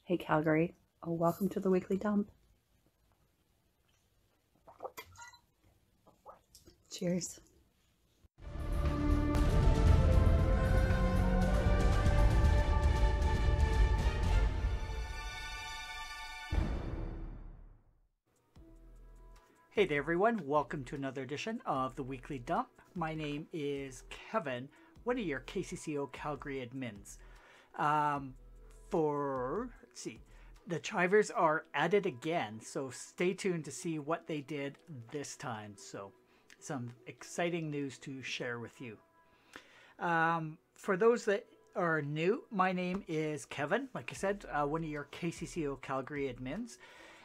Hey Calgary, welcome to the weekly dump. Cheers. Hey there everyone, welcome to another edition of the Weekly Dump. My name is Kevin, one of your KCCO Calgary admins. Let's see, the Chivers are at it again, so stay tuned to see what they did this time. So some exciting news to share with you. For those that are new, my name is Kevin, like I said, one of your KCCO Calgary admins.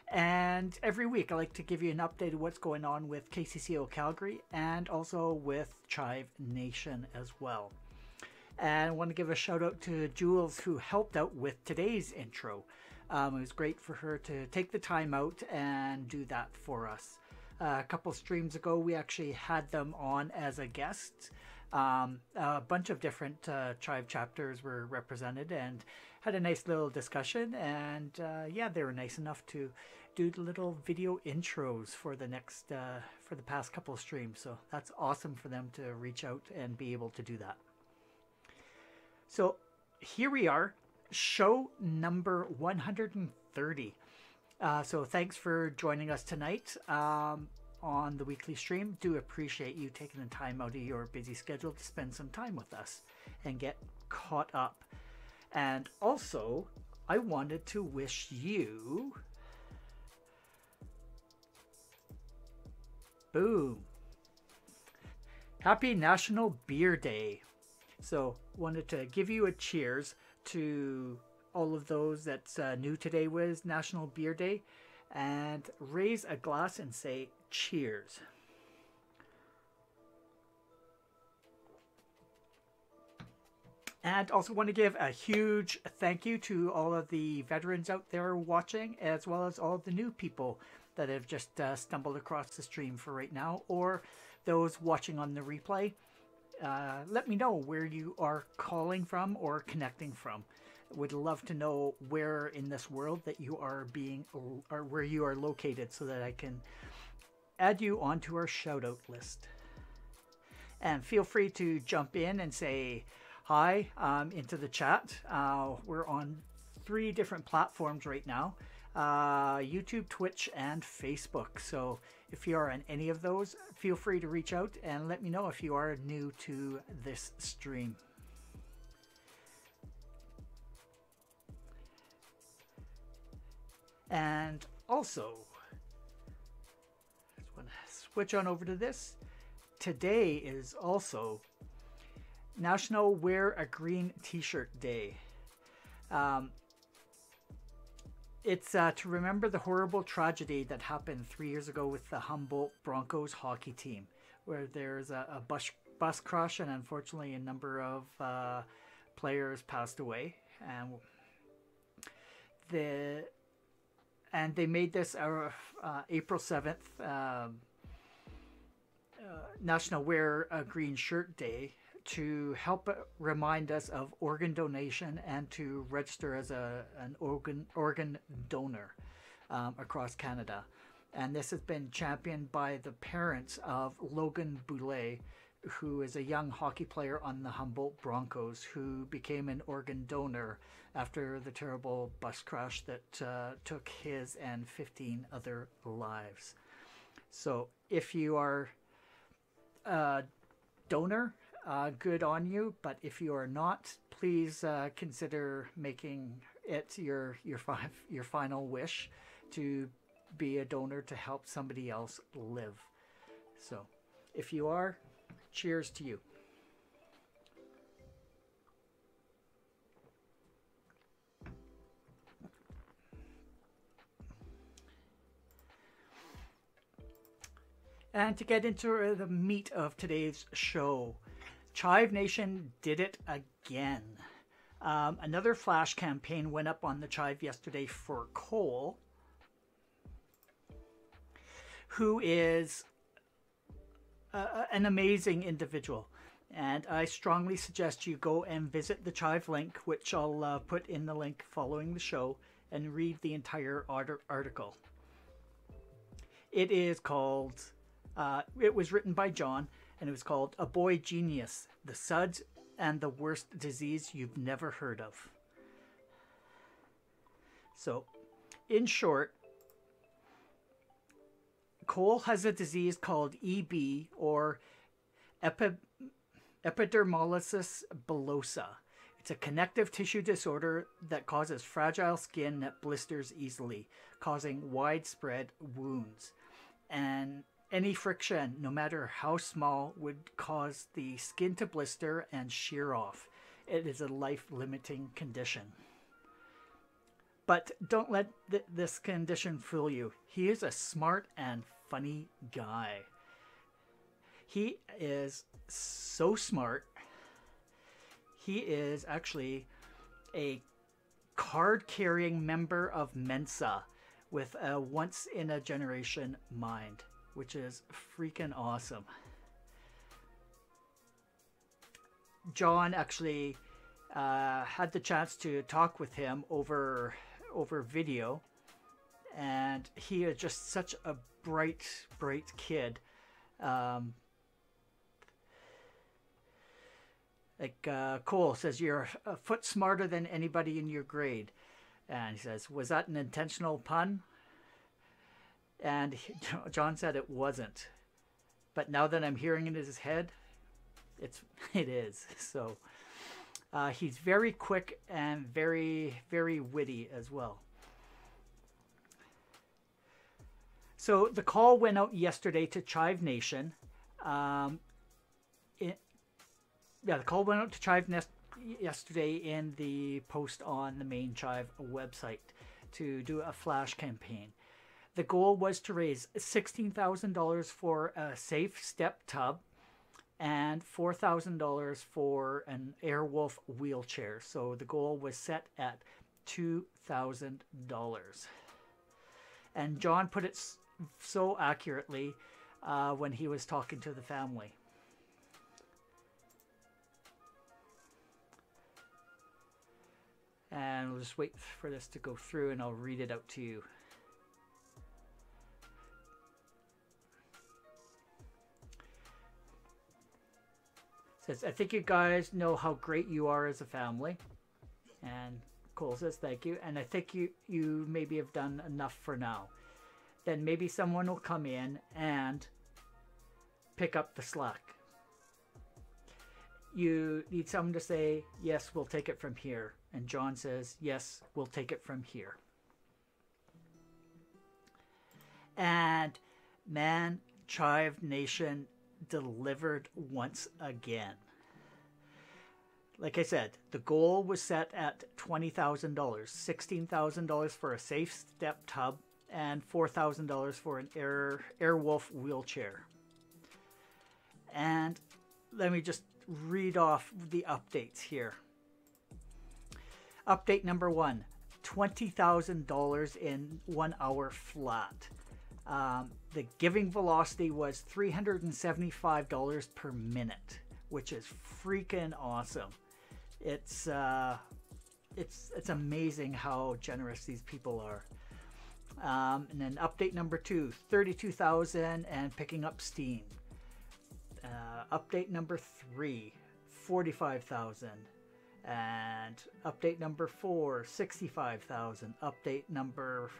And every week I like to give you an update of what's going on with KCCO Calgary and also with Chive Nation as well. And I want to give a shout out to Jules, who helped out with today's intro. It was great for her to take the time out and do that for us. A couple streams ago we actually had them on as a guest. A bunch of different Chive chapters were represented and had a nice little discussion, and yeah, they were nice enough to do the little video intros for the past couple of streams. So that's awesome for them to reach out and be able to do that. So here we are, show number 130. So thanks for joining us tonight on the weekly stream. Do appreciate you taking the time out of your busy schedule to spend some time with us and get caught up. And also, I wanted to wish you, boom, happy National Beer Day. So wanted to give you a cheers to all of those that's new. Today was National Beer Day, and raise a glass and say cheers. And also want to give a huge thank you to all of the veterans out there watching, as well as all of the new people that have just stumbled across the stream for right now, or those watching on the replay. Let me know where you are calling from or connecting from. Would love to know where in this world that you are being, or where you are located, so that I can add you onto our shout out list. And feel free to jump in and say hi into the chat. We're on 3 different platforms right now, YouTube, Twitch, and Facebook. So if you are on any of those, feel free to reach out and let me know if you are new to this stream. And also, I just want to switch on over to this. Today is also National Wear a Green T-Shirt Day. It's to remember the horrible tragedy that happened 3 years ago with the Humboldt Broncos hockey team, where there's a bus crash, and unfortunately a number of players passed away. And they made this April 7th National Wear a Green Shirt Day to help remind us of organ donation and to register as an organ donor across Canada. And this has been championed by the parents of Logan Boulay, who is a young hockey player on the Humboldt Broncos, who became an organ donor after the terrible bus crash that took his and 15 other lives. So if you are a donor, good on you, but if you are not, please consider making it your final wish to be a donor to help somebody else live. So if you are, cheers to you. And to get into the meat of today's show, Chive Nation did it again. Another flash campaign went up on the Chive yesterday for Cole, who is an amazing individual. And I strongly suggest you go and visit the Chive link, which I'll put in the link following the show, and read the entire article. It is called, it was written by John, and it was called A Boy Genius, the Suds and the Worst Disease You've Never Heard of. So, in short, Cole has a disease called EB, or epidermolysis bullosa. It's a connective tissue disorder that causes fragile skin that blisters easily, causing widespread wounds. And any friction, no matter how small, would cause the skin to blister and shear off. It is a life-limiting condition. But don't let this condition fool you. He is a smart and funny guy. He is so smart. He is actually a card-carrying member of Mensa with a once-in-a-generation mind, which is freaking awesome. John actually had the chance to talk with him over video, and he is just such a bright kid. Cole says, you're a foot smarter than anybody in your grade. And he says, was that an intentional pun? And John said it wasn't. But now that I'm hearing it in his head, it is. So he's very quick and very, very witty as well. So the call went out yesterday to Chive Nation. The call went out to Chive yesterday in the post on the main Chive website to do a flash campaign. The goal was to raise $16,000 for a safe step tub and $4,000 for an Airwolf wheelchair. So the goal was set at $2,000. And John put it so accurately when he was talking to the family. And we'll just wait for this to go through and I'll read it out to you. It says, I think you guys know how great you are as a family. And Cole says, thank you. And I think you maybe have done enough for now. Then maybe someone will come in and pick up the slack. You need someone to say, yes, we'll take it from here. And John says, yes, we'll take it from here. And man, Chive Nation delivered once again. Like I said, the goal was set at $20,000, $16,000 for a safe step tub, and $4,000 for an Airwolf wheelchair. And let me just read off the updates here. Update number 1, $20,000 in 1 hour flat. The giving velocity was $375 per minute, which is freaking awesome. It's amazing how generous these people are. And then update number 2, $32,000 and picking up steam. Update number 3, $45,000. And update number 4, $65,000. Update number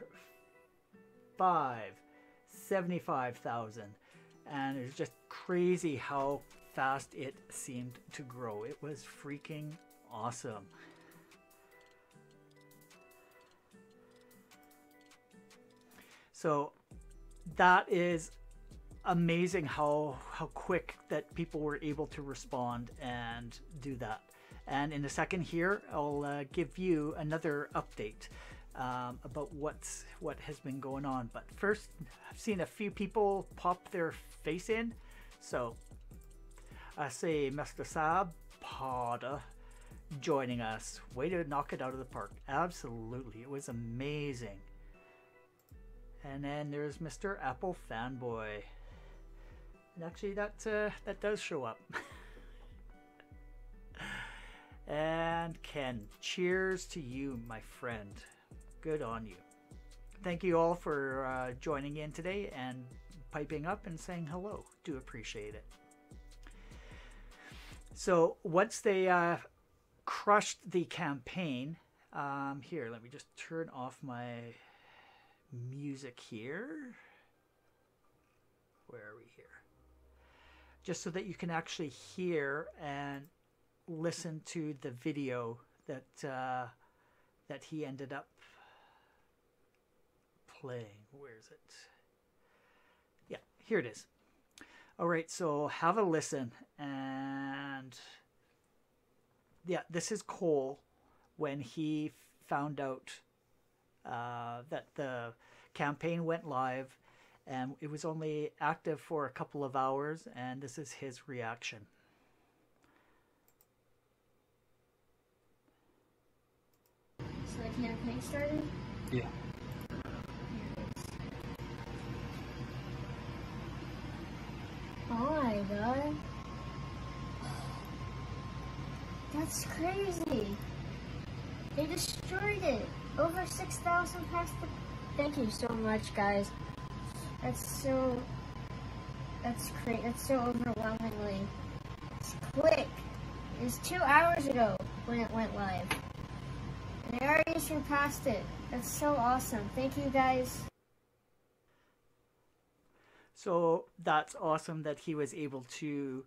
5, $75,000. And it's just crazy how fast it seemed to grow. It was freaking awesome. So that is amazing how quick that people were able to respond and do that. And in a second here, I'll give you another update about what has been going on. But first, I've seen a few people pop their face in. So I see Mr. Sab Potter joining us. Way to knock it out of the park. Absolutely. It was amazing. And then there's Mr. Apple Fanboy. And actually that does show up. And Ken, cheers to you, my friend. Good on you. Thank you all for joining in today and piping up and saying hello. Do appreciate it. So once they crushed the campaign, here, let me just turn off my music here. Where are we here? Just so that you can actually hear and listen to the video that that he ended up playing. Where is it? Yeah, here it is. All right, so have a listen. And yeah, this is Cole when he found out that the campaign went live, and it was only active for a couple of hours, and this is his reaction. So the campaign started? Yeah. Oh my god. That's crazy. They destroyed it. Over 6,000 past the... Thank you so much, guys. That's great. That's so overwhelmingly. It's quick. It was 2 hours ago when it went live. And they already surpassed it. That's so awesome. Thank you, guys. So that's awesome that he was able to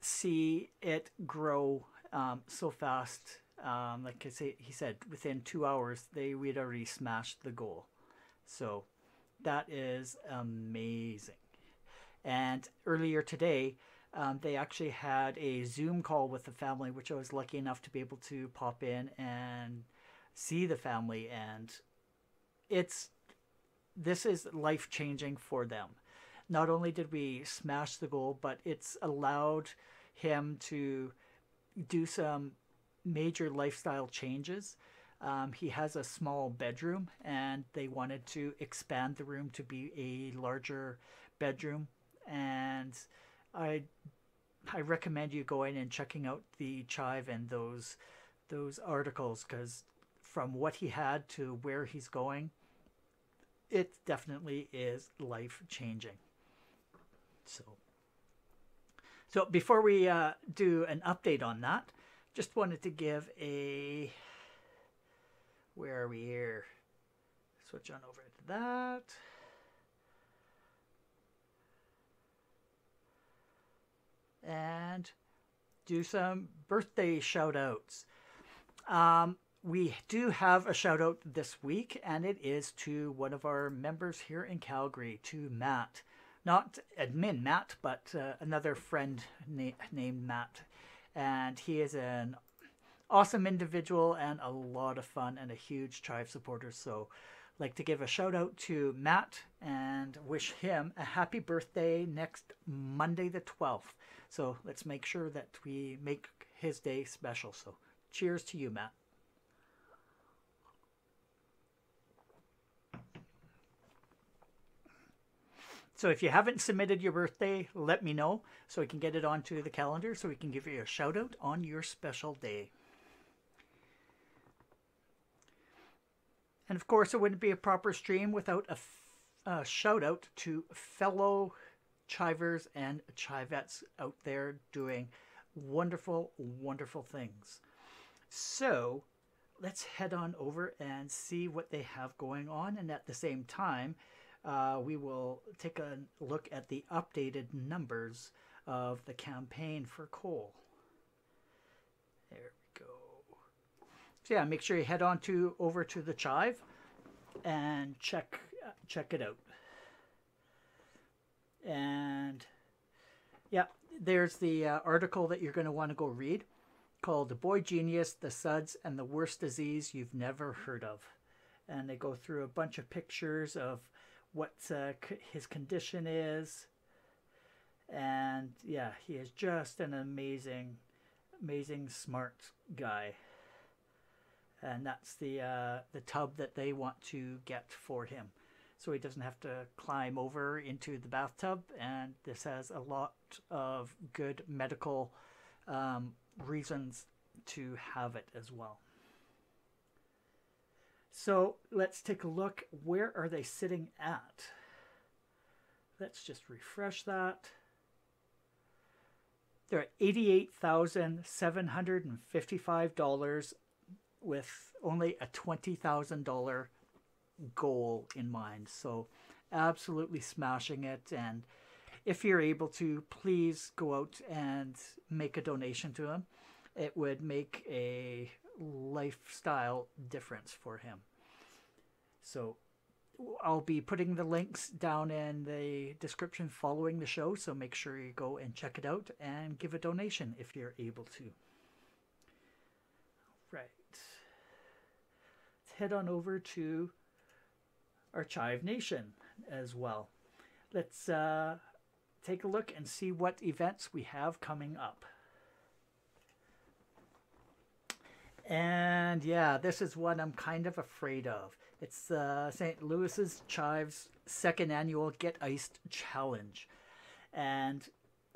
see it grow so fast. Like he said, within 2 hours, we'd already smashed the goal. So that is amazing. And earlier today, they actually had a Zoom call with the family, which I was lucky enough to be able to pop in and see the family. And this is life-changing for them. Not only did we smash the goal, but it's allowed him to do some major lifestyle changes. He has a small bedroom, and they wanted to expand the room to be a larger bedroom. And I recommend you going and checking out the Chive and those articles, because from what he had to where he's going, it definitely is life-changing. So before we do an update on that, just wanted to give a... Where are we here? Switch on over to that. And do some birthday shout-outs. We do have a shout-out this week, and it is to one of our members here in Calgary, to Matt. Not admin Matt, but another friend named Matt. And he is an awesome individual and a lot of fun and a huge Chive supporter. So I'd like to give a shout out to Matt and wish him a happy birthday next Monday the 12th. So let's make sure that we make his day special. So cheers to you, Matt. So if you haven't submitted your birthday, let me know so we can get it onto the calendar so we can give you a shout out on your special day. And of course, it wouldn't be a proper stream without a shout out to fellow Chivers and Chivettes out there doing wonderful, wonderful things. So let's head on over and see what they have going on. And at the same time, we will take a look at the updated numbers of the campaign for Cole. There we go. So yeah, make sure you head on over to the Chive and check it out. And yeah, there's the article that you're going to want to go read, called "The Boy Genius, the Suds, and the Worst Disease You've Never Heard of." And they go through a bunch of pictures of what his condition is. And yeah, he is just an amazing smart guy. And that's the tub that they want to get for him, so he doesn't have to climb over into the bathtub. And this has a lot of good medical reasons to have it as well. So let's take a look. Where are they sitting at? Let's just refresh that. They're at $88,755 with only a $20,000 goal in mind. So absolutely smashing it. And if you're able to, please go out and make a donation to him. It would make a lifestyle difference for him. So I'll be putting the links down in the description following the show, so make sure you go and check it out and give a donation if you're able to. Right. Let's head on over to our Chive Nation as well. Let's take a look and see what events we have coming up. And yeah, this is one I'm kind of afraid of. It's St. Louis's Chive's second annual Get Iced Challenge. And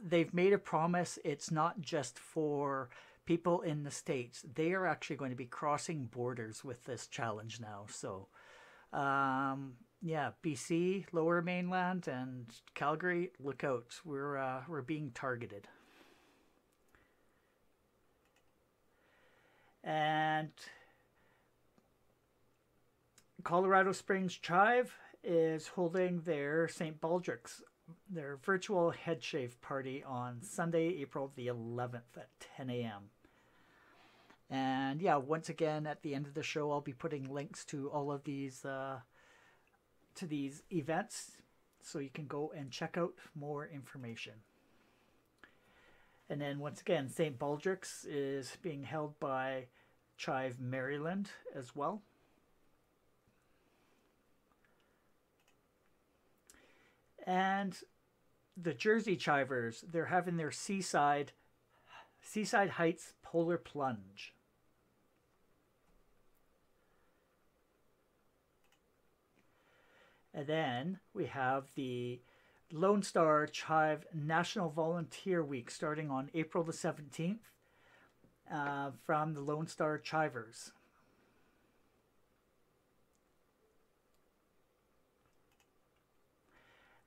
they've made a promise. It's not just for people in the States. They are actually going to be crossing borders with this challenge now. So, yeah, BC, Lower Mainland, and Calgary, look out. We're being targeted. And Colorado Springs Chive is holding their St. Baldrick's, their virtual head shave party on Sunday, April the 11th at 10 a.m. And yeah, once again, at the end of the show, I'll be putting links to all of these, to these events, so you can go and check out more information. And then once again, St. Baldrick's is being held by Chive Maryland as well. And the Jersey Chivers, they're having their Seaside Heights Polar Plunge. And then we have the Lone Star Chive National Volunteer Week starting on April the 17th from the Lone Star Chivers.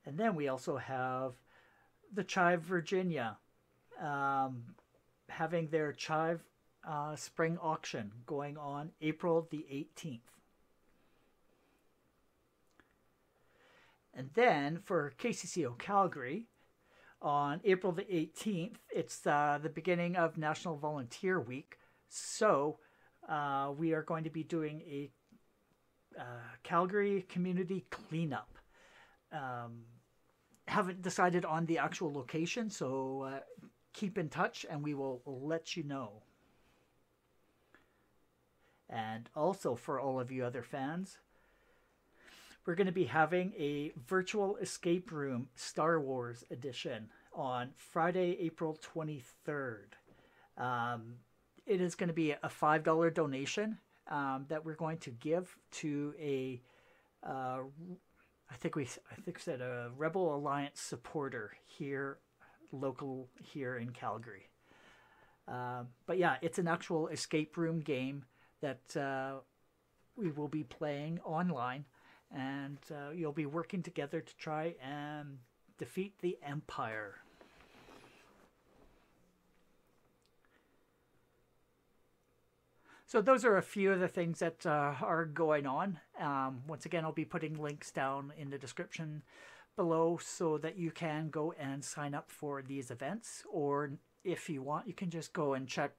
And then we also have the Chive Virginia having their Chive Spring Auction going on April the 18th. And then for KCCO Calgary, on April the 18th, it's the beginning of National Volunteer Week. So we are going to be doing a Calgary community cleanup. Haven't decided on the actual location, so keep in touch and we will let you know. And also for all of you other fans, we're going to be having a virtual escape room Star Wars edition on Friday, April 23rd. It is going to be a $5 donation that we're going to give to a, I think we said a Rebel Alliance supporter here, local here in Calgary. But yeah, it's an actual escape room game that we will be playing online. And you'll be working together to try and defeat the Empire. So those are a few of the things that are going on. Once again, I'll be putting links down in the description below so that you can go and sign up for these events. Or if you want, you can just go and check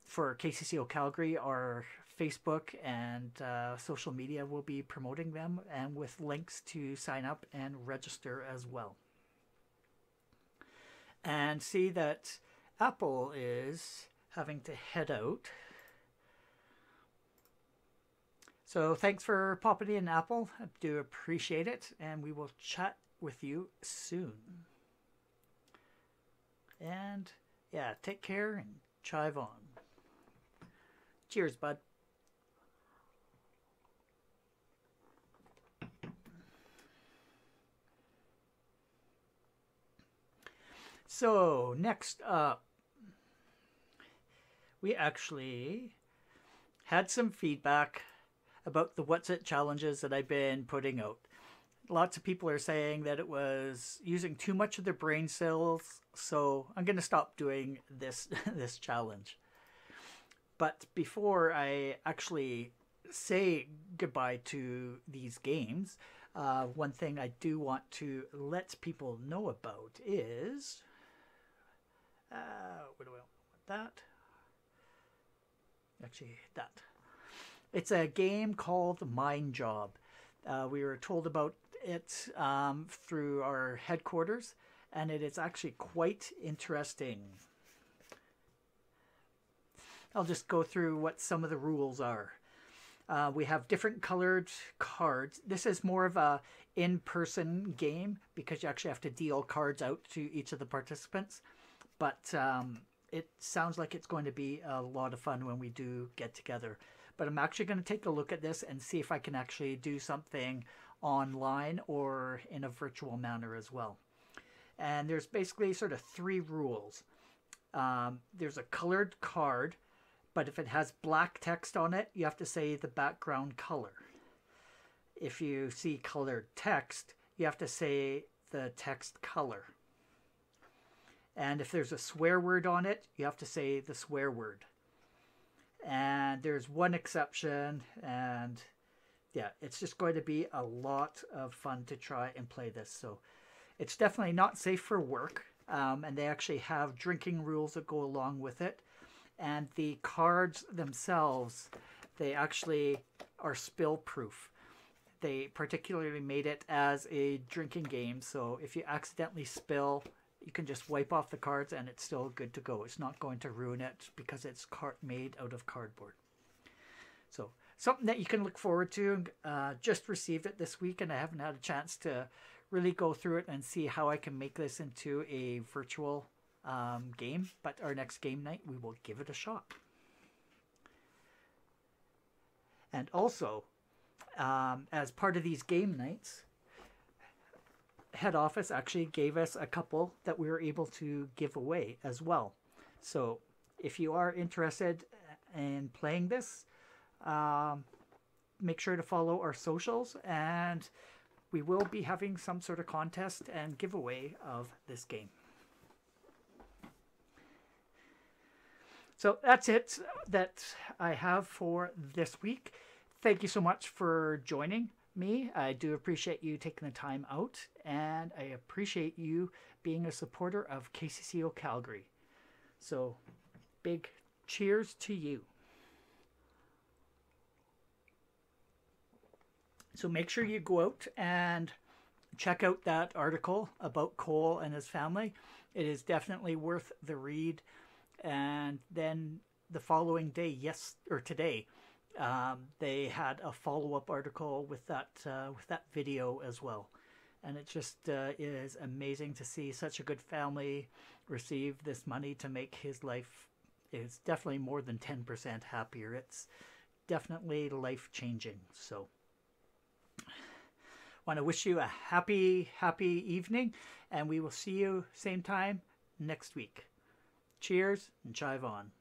for KCCO Calgary, our Facebook and social media will be promoting them, and with links to sign up and register as well. And see that Apple is having to head out. So thanks for popping in, Apple. I do appreciate it, and we will chat with you soon. And yeah, take care and chive on. Cheers, bud. So next up, we actually had some feedback about the Whatzit challenges that I've been putting out. Lots of people are saying that it was using too much of their brain cells, so I'm going to stop doing this this challenge. But before I actually say goodbye to these games, one thing I do want to let people know about is what do I want that? Actually, that. It's a game called MindJob. We were told about it through our headquarters, and it is actually quite interesting. I'll just go through what some of the rules are. We have different colored cards. This is more of a in-person game because you actually have to deal cards out to each of the participants. But it sounds like it's going to be a lot of fun when we do get together. But I'm actually going to take a look at this and see if I can actually do something online or in a virtual manner as well. And there's basically sort of 3 rules. There's a colored card, but if it has black text on it, you have to say the background color. If you see colored text, you have to say the text color. And if there's a swear word on it, you have to say the swear word. And there's one exception, and yeah, it's just going to be a lot of fun to try and play this. So it's definitely not safe for work, and they actually have drinking rules that go along with it. And the cards themselves, they actually are spill proof. They particularly made it as a drinking game, so if you accidentally spill, you can just wipe off the cards and it's still good to go. It's not going to ruin it because it's made out of cardboard. So something that you can look forward to. Just received it this week and I haven't had a chance to really go through it and see how I can make this into a virtual game. But our next game night, we will give it a shot. And also, as part of these game nights, head office actually gave us a couple that we were able to give away as well. So if you are interested in playing this, make sure to follow our socials, and we will be having some sort of contest and giveaway of this game. So that's it that I have for this week. Thank you so much for joining me. I do appreciate you taking the time out, and I appreciate you being a supporter of KCCO Calgary. So big cheers to you. So make sure you go out and check out that article about Cole and his family. It is definitely worth the read. And then the following day, today, they had a follow-up article with that video as well. And it just is amazing to see such a good family receive this money to make his life. It's definitely more than 10% happier. It's definitely life-changing. So want to wish you a happy evening, and we will see you same time next week. Cheers and chive on.